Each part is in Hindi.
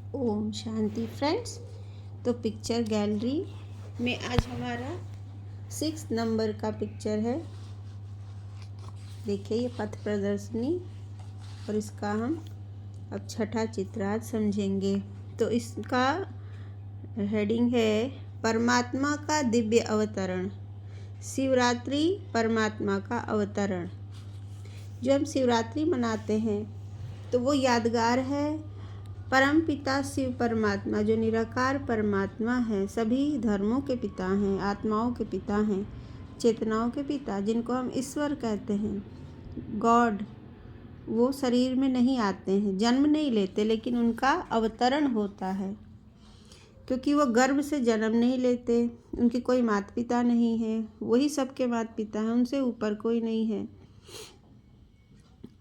ओम शांति फ्रेंड्स। तो पिक्चर गैलरी में आज हमारा 6 नंबर का पिक्चर है। देखिए ये पथ प्रदर्शनी और इसका हम अब छठा चित्र आज समझेंगे। तो इसका हेडिंग है परमात्मा का दिव्य अवतरण। शिवरात्रि परमात्मा का अवतरण। जो हम शिवरात्रि मनाते हैं तो वो यादगार है परमपिता शिव परमात्मा, जो निराकार परमात्मा है, सभी धर्मों के पिता हैं, आत्माओं के पिता हैं, चेतनाओं के पिता, जिनको हम ईश्वर कहते हैं, गॉड। वो शरीर में नहीं आते हैं, जन्म नहीं लेते, लेकिन उनका अवतरण होता है क्योंकि वो गर्भ से जन्म नहीं लेते। उनके कोई माता पिता नहीं है, वही सबके माता पिता हैं, उनसे ऊपर कोई नहीं है।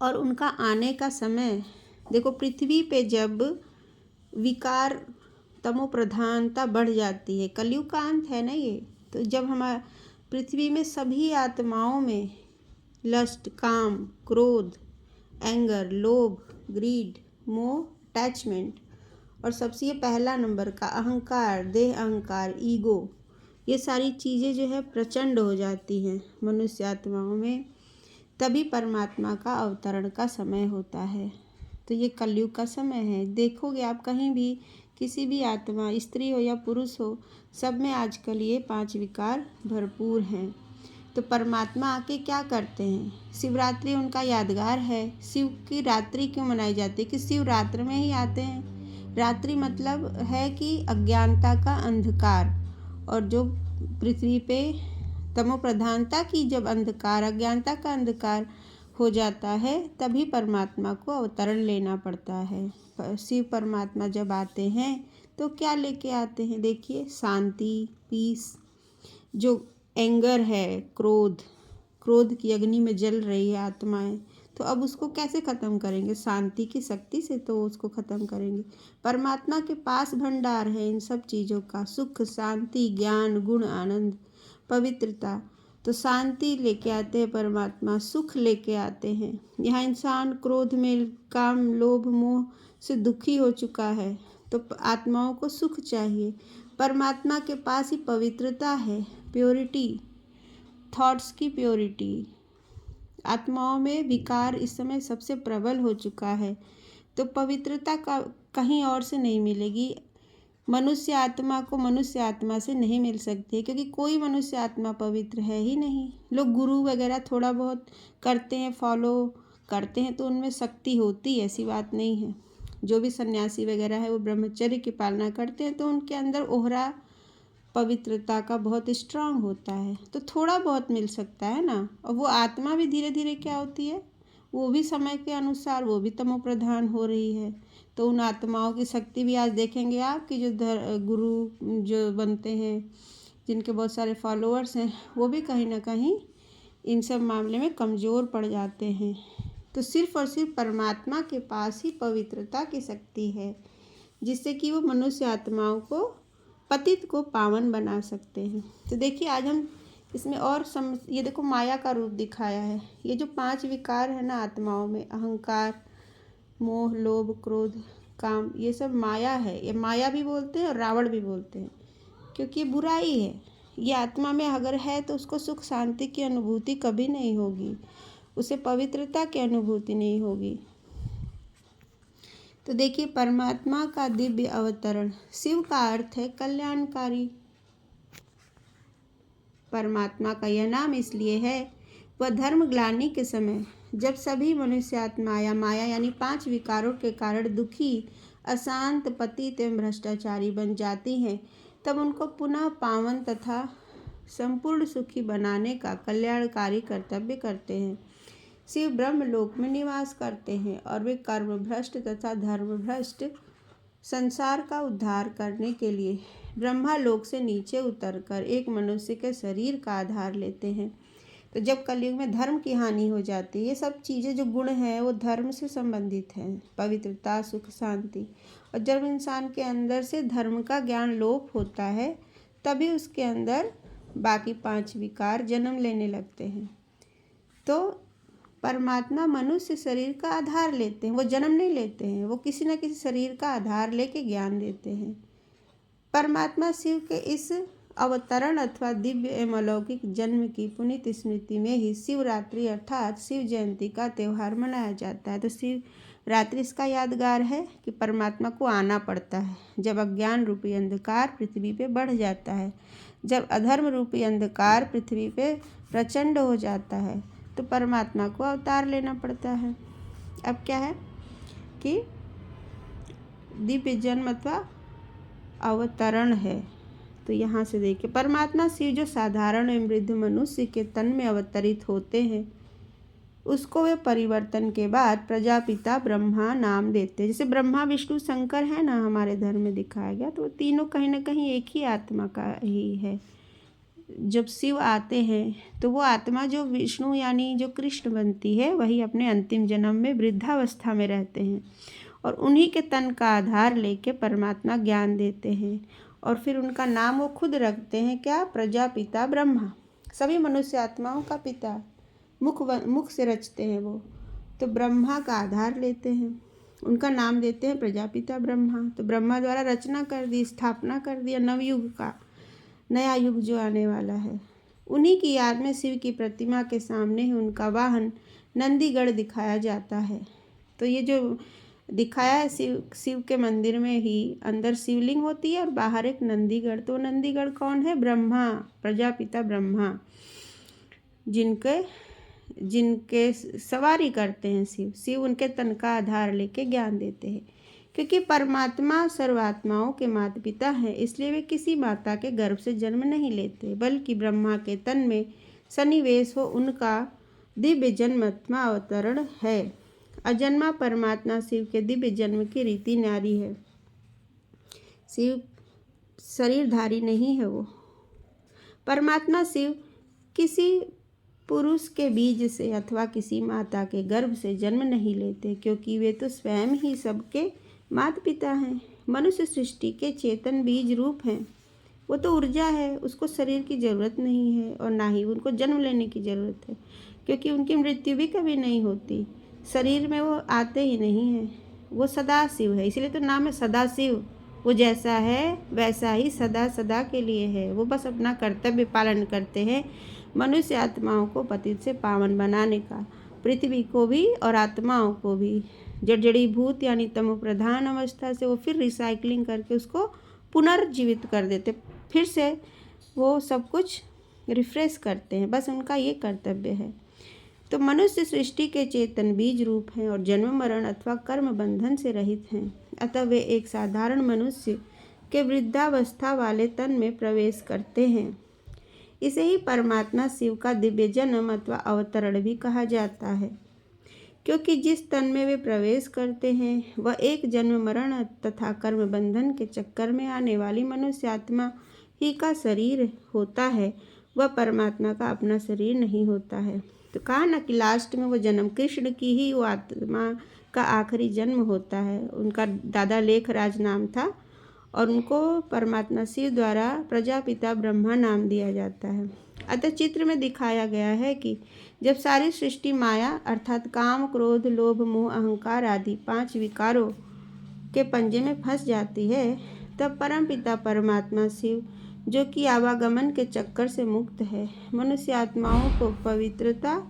और उनका आने का समय देखो, पृथ्वी पे जब विकार तमो प्रधानता बढ़ जाती है, कलयुग का अंत है ना ये, तो जब हमारा पृथ्वी में सभी आत्माओं में लस्ट, काम, क्रोध, एंगर, लोभ, ग्रीड, मोह, अटैचमेंट और सबसे ये पहला नंबर का अहंकार, देह अहंकार, ईगो, ये सारी चीज़ें जो है प्रचंड हो जाती हैं मनुष्य आत्माओं में, तभी परमात्मा का अवतरण का समय होता है। तो ये कलयुग का समय है। देखोगे आप कहीं भी, किसी भी आत्मा, स्त्री हो या पुरुष हो, सब में आजकल ये 5 विकार भरपूर हैं। तो परमात्मा आके क्या करते हैं? शिवरात्रि उनका यादगार है। शिव की रात्रि क्यों मनाई जाती है? कि शिव रात्र में ही आते हैं। रात्रि मतलब है कि अज्ञानता का अंधकार, और जो पृथ्वी पे तमो प्रधानता की जब अंधकार, अज्ञानता का अंधकार हो जाता है, तभी परमात्मा को अवतरण लेना पड़ता है। शिव परमात्मा जब आते हैं तो क्या लेके आते हैं? देखिए, शांति, पीस। जो एंगर है, क्रोध की अग्नि में जल रही है आत्माएं, तो अब उसको कैसे ख़त्म करेंगे? शांति की शक्ति से तो उसको ख़त्म करेंगे। परमात्मा के पास भंडार है इन सब चीज़ों का, सुख, शांति, ज्ञान, गुण, आनंद, पवित्रता। तो शांति लेके आते हैं परमात्मा, सुख लेके आते हैं। यहाँ इंसान क्रोध में, काम, लोभ, मोह से दुखी हो चुका है, तो आत्माओं को सुख चाहिए। परमात्मा के पास ही पवित्रता है, प्योरिटी, थॉट्स की प्योरिटी। आत्माओं में विकार इस समय सबसे प्रबल हो चुका है, तो पवित्रता का कहीं और से नहीं मिलेगी। मनुष्य आत्मा को मनुष्य आत्मा से नहीं मिल सकती है, क्योंकि कोई मनुष्य आत्मा पवित्र है ही नहीं। लोग गुरु वगैरह थोड़ा बहुत करते हैं, फॉलो करते हैं, तो उनमें शक्ति होती है, ऐसी बात नहीं है। जो भी सन्यासी वगैरह है वो ब्रह्मचर्य की पालना करते हैं, तो उनके अंदर ओहरा पवित्रता का बहुत स्ट्रांग होता है, तो थोड़ा बहुत मिल सकता है ना। और वो आत्मा भी धीरे धीरे क्या होती है, वो भी समय के अनुसार वो भी तमो प्रधान हो रही है। तो उन आत्माओं की शक्ति भी आज देखेंगे आप कि जो गुरु जो बनते हैं, जिनके बहुत सारे फॉलोअर्स हैं, वो भी कहीं ना कहीं इन सब मामले में कमज़ोर पड़ जाते हैं। तो सिर्फ और सिर्फ परमात्मा के पास ही पवित्रता की शक्ति है, जिससे कि वो मनुष्य आत्माओं को, पतित को पावन बना सकते हैं। तो देखिए आज हम इसमें और ये देखो माया का रूप दिखाया है। ये जो 5 विकार है ना आत्माओं में, अहंकार, मोह, लोभ, क्रोध, काम, ये सब माया है। ये माया भी बोलते हैं और रावण भी बोलते हैं, क्योंकि ये बुराई है। ये आत्मा में अगर है तो उसको सुख शांति की अनुभूति कभी नहीं होगी, उसे पवित्रता की अनुभूति नहीं होगी। तो देखिए, परमात्मा का दिव्य अवतरण। शिव का अर्थ है कल्याणकारी। परमात्मा का यह नाम इसलिए है, वह धर्म ग्लानि के समय जब सभी मनुष्य आत्मा या माया यानी 5 विकारों के कारण दुखी, अशांत, पतित एवं भ्रष्टाचारी बन जाती हैं, तब उनको पुनः पावन तथा संपूर्ण सुखी बनाने का कल्याणकारी कर्तव्य करते हैं। शिव ब्रह्मलोक में निवास करते हैं और वे कर्म भ्रष्ट तथा धर्म भ्रष्ट संसार का उद्धार करने के लिए ब्रह्मालोक से नीचे उतरकर एक मनुष्य के शरीर का आधार लेते हैं। तो जब कलयुग में धर्म की हानि हो जाती है, ये सब चीज़ें जो गुण हैं वो धर्म से संबंधित हैं, पवित्रता, सुख, शांति। और जब इंसान के अंदर से धर्म का ज्ञान लोप होता है, तभी उसके अंदर बाकी 5 विकार जन्म लेने लगते हैं। तो परमात्मा मनुष्य शरीर का आधार लेते हैं, वो जन्म नहीं लेते हैं, वो किसी न किसी शरीर का आधार लेके ज्ञान देते हैं। परमात्मा शिव के इस अवतरण अथवा दिव्य एवं अलौकिक जन्म की पुनीत स्मृति में ही शिवरात्रि अर्थात शिव जयंती का त्यौहार मनाया जाता है। तो शिवरात्रि इसका यादगार है कि परमात्मा को आना पड़ता है जब अज्ञान रूपी अंधकार पृथ्वी पे बढ़ जाता है, जब अधर्म रूपी अंधकार पृथ्वी पे प्रचंड हो जाता है तो परमात्मा को अवतार लेना पड़ता है। अब क्या है कि दिव्य जन्म अथवा अवतरण है। तो यहाँ से देखिए, परमात्मा शिव जो साधारण एवं वृद्ध मनुष्य के तन में अवतरित होते हैं उसको वे परिवर्तन के बाद प्रजापिता ब्रह्मा नाम देते हैं। जैसे ब्रह्मा विष्णु शंकर है ना हमारे धर्म में दिखाया गया, तो वो तीनों कहीं ना कहीं एक ही आत्मा का ही है। जब शिव आते हैं तो वो आत्मा जो विष्णु यानी जो कृष्ण बनती है वही अपने अंतिम जन्म में वृद्धावस्था में रहते हैं और उन्हीं के तन का आधार लेके परमात्मा ज्ञान देते हैं और फिर उनका नाम वो खुद रखते हैं, क्या? प्रजापिता ब्रह्मा। सभी मनुष्य आत्माओं का पिता, मुख से रचते हैं वो, तो ब्रह्मा का आधार लेते हैं, उनका नाम देते हैं प्रजापिता ब्रह्मा। तो ब्रह्मा द्वारा रचना कर दी, स्थापना कर दिया नवयुग का, नया युग जो आने वाला है। उन्हीं की याद में शिव की प्रतिमा के सामने ही उनका वाहन नंदीगढ़ दिखाया जाता है। तो ये जो दिखाया है शिव के मंदिर में ही अंदर शिवलिंग होती है और बाहर एक नंदीगढ़। तो नंदीगढ़ कौन है? ब्रह्मा, प्रजापिता ब्रह्मा, जिनके सवारी करते हैं शिव उनके तन का आधार लेके ज्ञान देते हैं। क्योंकि परमात्मा सर्वात्माओं के माता पिता हैं, इसलिए वे किसी माता के गर्भ से जन्म नहीं लेते, बल्कि ब्रह्मा के तन में सन्निवेश हो उनका दिव्य जन्म अथवा अवतरण है। अजन्मा परमात्मा शिव के दिव्य जन्म की रीति न्यारी है। शिव शरीरधारी नहीं है वो। परमात्मा शिव किसी पुरुष के बीज से अथवा किसी माता के गर्भ से जन्म नहीं लेते, क्योंकि वे तो स्वयं ही सबके माता पिता हैं। मनुष्य सृष्टि के चेतन बीज रूप हैं। वो तो ऊर्जा है, उसको शरीर की ज़रूरत नहीं है और ना ही उनको जन्म लेने की ज़रूरत है, क्योंकि उनकी मृत्यु भी कभी नहीं होती। शरीर में वो आते ही नहीं हैं, वो सदा शिव है, इसलिए तो नाम है सदा शिव। वो जैसा है वैसा ही सदा सदा के लिए है। वो बस अपना कर्तव्य पालन करते हैं, मनुष्य आत्माओं को पतित से पावन बनाने का, पृथ्वी को भी और आत्माओं को भी जड़जड़ीभूत यानी तमो प्रधान अवस्था से वो फिर रिसाइकलिंग करके उसको पुनर्जीवित कर देते, फिर से वो सब कुछ रिफ्रेश करते हैं। बस उनका ये कर्तव्य है। तो मनुष्य सृष्टि के चेतन बीज रूप हैं और जन्म मरण अथवा कर्म बंधन से रहित हैं। अतः वे एक साधारण मनुष्य के वृद्धावस्था वाले तन में प्रवेश करते हैं। इसे ही परमात्मा शिव का दिव्य जन्म अथवा अवतरण भी कहा जाता है, क्योंकि जिस तन में वे प्रवेश करते हैं वह एक जन्म मरण तथा कर्म बंधन के चक्कर में आने वाली मनुष्य आत्मा ही का शरीर होता है, वह परमात्मा का अपना शरीर नहीं होता है। तो कहा ना कि लास्ट में वो जन्म कृष्ण की ही वो आत्मा का आखिरी जन्म होता है। उनका दादा लेखराज नाम था और उनको परमात्मा शिव द्वारा प्रजापिता ब्रह्मा नाम दिया जाता है। अतः चित्र में दिखाया गया है कि जब सारी सृष्टि माया अर्थात काम क्रोध लोभ मोह अहंकार आदि 5 विकारों के पंजे में फंस जाती है, तब परमपिता परमात्मा शिव जो कि आवागमन के चक्कर से मुक्त है, मनुष्य आत्माओं को पवित्रता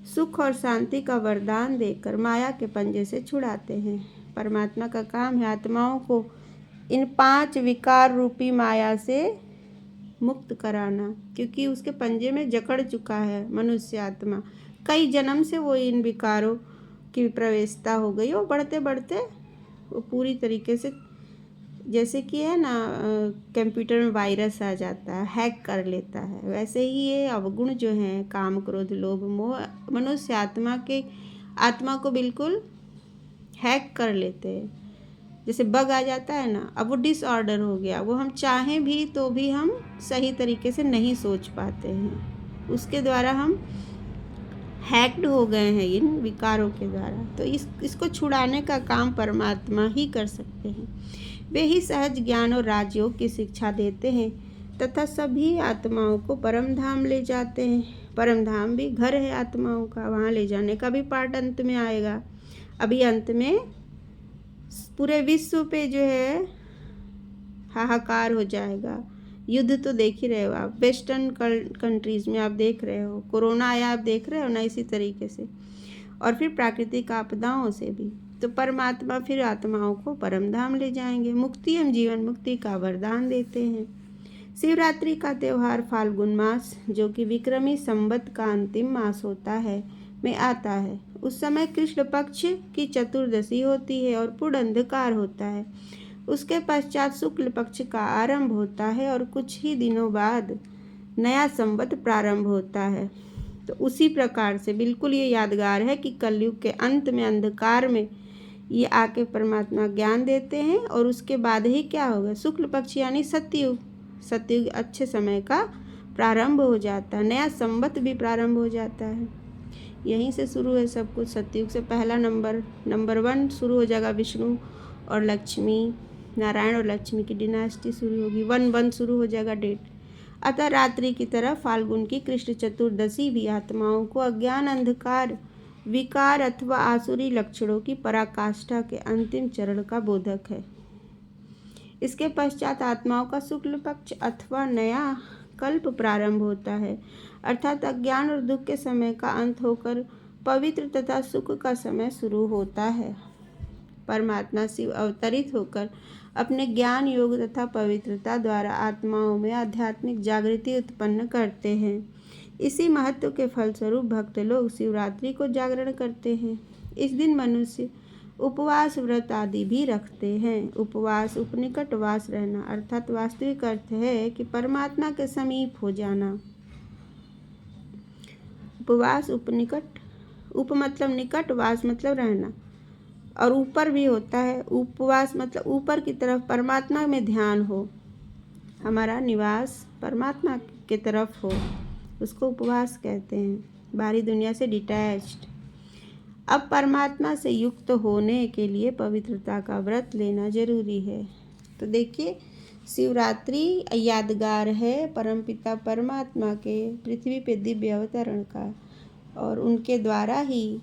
सुख और शांति का वरदान देकर माया के पंजे से छुड़ाते हैं। परमात्मा का काम है आत्माओं को इन 5 विकार रूपी माया से मुक्त कराना, क्योंकि उसके पंजे में जकड़ चुका है मनुष्य आत्मा। कई जन्म से वो इन विकारों की प्रवेशता हो गई और बढ़ते बढ़ते वो पूरी तरीके से, जैसे कि है ना कंप्यूटर में वायरस आ जाता है, हैक कर लेता है, वैसे ही ये अवगुण जो हैं काम क्रोध लोभ मोह मनुष्य आत्मा को बिल्कुल हैक कर लेते हैं। जैसे बग आ जाता है ना, अब वो डिसऑर्डर हो गया, वो हम चाहें भी तो भी हम सही तरीके से नहीं सोच पाते हैं, उसके द्वारा हम हैक्ड हो गए हैं इन विकारों के द्वारा। तो इसको छुड़ाने का काम परमात्मा ही कर सकते हैं। वे ही सहज ज्ञान और राजयोग की शिक्षा देते हैं तथा सभी आत्माओं को परम धाम ले जाते हैं। परम धाम भी घर है आत्माओं का, वहाँ ले जाने का भी पार्ट अंत में आएगा। अभी अंत में पूरे विश्व पे जो है हाहाकार हो जाएगा। युद्ध तो देख ही रहे हो आप, वेस्टर्न कंट्रीज़ में आप देख रहे हो, कोरोना आया आप देख रहे हो ना, इसी तरीके से। और फिर प्राकृतिक आपदाओं से भी। तो परमात्मा फिर आत्माओं को परम धाम ले जाएंगे, मुक्ति एवं जीवन मुक्ति का वरदान देते हैं। शिवरात्रि का त्यौहार फाल्गुन मास, जो कि विक्रमी संवत का अंतिम मास होता है, में आता है। उस समय कृष्ण पक्ष की चतुर्दशी होती है और पूर्ण अंधकार होता है। उसके पश्चात शुक्ल पक्ष का आरंभ होता है और कुछ ही दिनों बाद नया संवत प्रारंभ होता है। तो उसी प्रकार से बिल्कुल ये यादगार है कि कलयुग के अंत में अंधकार में ये आके परमात्मा ज्ञान देते हैं और उसके बाद ही क्या होगा, शुक्ल पक्ष यानी सतयुग, सतयुग अच्छे समय का प्रारंभ हो जाता है, नया संवत भी प्रारंभ हो जाता है। यहीं से शुरू है सब कुछ। सतयुग से पहला नंबर 1 शुरू हो जाएगा, विष्णु और लक्ष्मी, नारायण और लक्ष्मी की डिनास्टी शुरू होगी, 1 शुरू हो जाएगा डेट। अतः रात्रि की तरह फाल्गुन की कृष्ण चतुर्दशी भी आत्माओं को अज्ञान, अंधकार, विकार अथवा आसुरी लक्षणों की पराकाष्ठा के अंतिम चरण का बोधक है। इसके पश्चात आत्माओं का शुक्ल पक्ष अथवा नया कल्प प्रारंभ होता है, अर्थात अज्ञान और दुख के समय का अंत होकर पवित्र तथा सुख का समय शुरू होता है। परमात्मा शिव अवतरित होकर अपने ज्ञान, योग तथा पवित्रता द्वारा आत्माओं में आध्यात्मिक जागृति उत्पन्न करते हैं। इसी महत्व के फलस्वरूप भक्त लोग शिवरात्रि को जागरण करते हैं। इस दिन मनुष्य उपवास, व्रत आदि भी रखते हैं। उपवास उपनिकट वास रहना, अर्थात वास्तविक अर्थ है कि परमात्मा के समीप हो जाना। उपवास उपनिकट, उप मतलब निकट, वास मतलब रहना, और ऊपर भी होता है। उपवास मतलब ऊपर की तरफ परमात्मा में ध्यान हो, हमारा निवास परमात्मा की तरफ हो, उसको उपवास कहते हैं, बाहरी दुनिया से डिटैच्ड। अब परमात्मा से युक्त होने के लिए पवित्रता का व्रत लेना जरूरी है। तो देखिए, शिवरात्रि यादगार है परमपिता परमात्मा के पृथ्वी पे दिव्य अवतरण का, और उनके द्वारा ही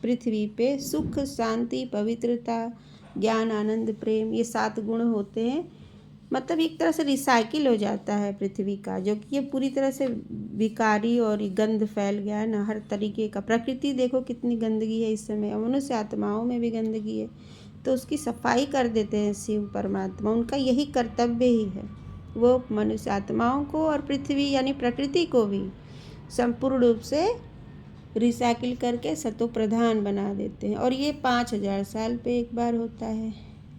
पृथ्वी पे सुख, शांति, पवित्रता, ज्ञान, आनंद, प्रेम, ये 7 गुण होते हैं। मतलब एक तरह से रिसाइकिल हो जाता है पृथ्वी का, जो कि ये पूरी तरह से विकारी और गंद फैल गया है ना, हर तरीके का। प्रकृति देखो कितनी गंदगी है इस समय, मनुष्य आत्माओं में भी गंदगी है, तो उसकी सफाई कर देते हैं शिव परमात्मा। उनका यही कर्तव्य ही है, वो मनुष्य आत्माओं को और पृथ्वी यानी प्रकृति को भी संपूर्ण रूप से रिसाइकिल करके सतो प्रधान बना देते हैं। और ये 5000 साल पे एक बार होता है,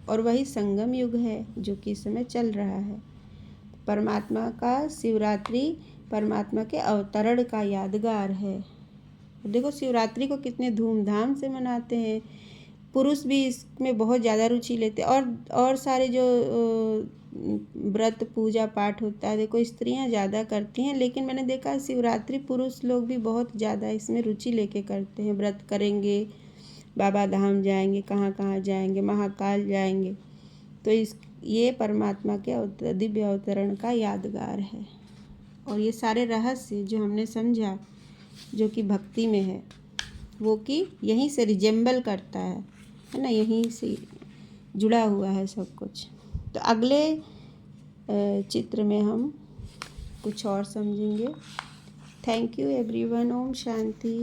और वही संगम युग है जो कि इस समय चल रहा है। परमात्मा का शिवरात्रि परमात्मा के अवतरण का यादगार है। देखो शिवरात्रि को कितने धूमधाम से मनाते हैं, पुरुष भी इसमें बहुत ज़्यादा रुचि लेते हैं, और सारे जो व्रत पूजा पाठ होता है देखो स्त्रियां ज़्यादा करती हैं, लेकिन मैंने देखा शिवरात्रि पुरुष लोग भी बहुत ज़्यादा इसमें रुचि लेके करते हैं। व्रत करेंगे, बाबा धाम जाएंगे, कहाँ कहाँ जाएंगे, महाकाल जाएंगे। तो ये परमात्मा के दिव्य अवतरण का यादगार है। और ये सारे रहस्य जो हमने समझा, जो कि भक्ति में है, वो कि यहीं से रिजेंबल करता है ना, यहीं से जुड़ा हुआ है सब कुछ। तो अगले चित्र में हम कुछ और समझेंगे। Thank you everyone. Om Shanti.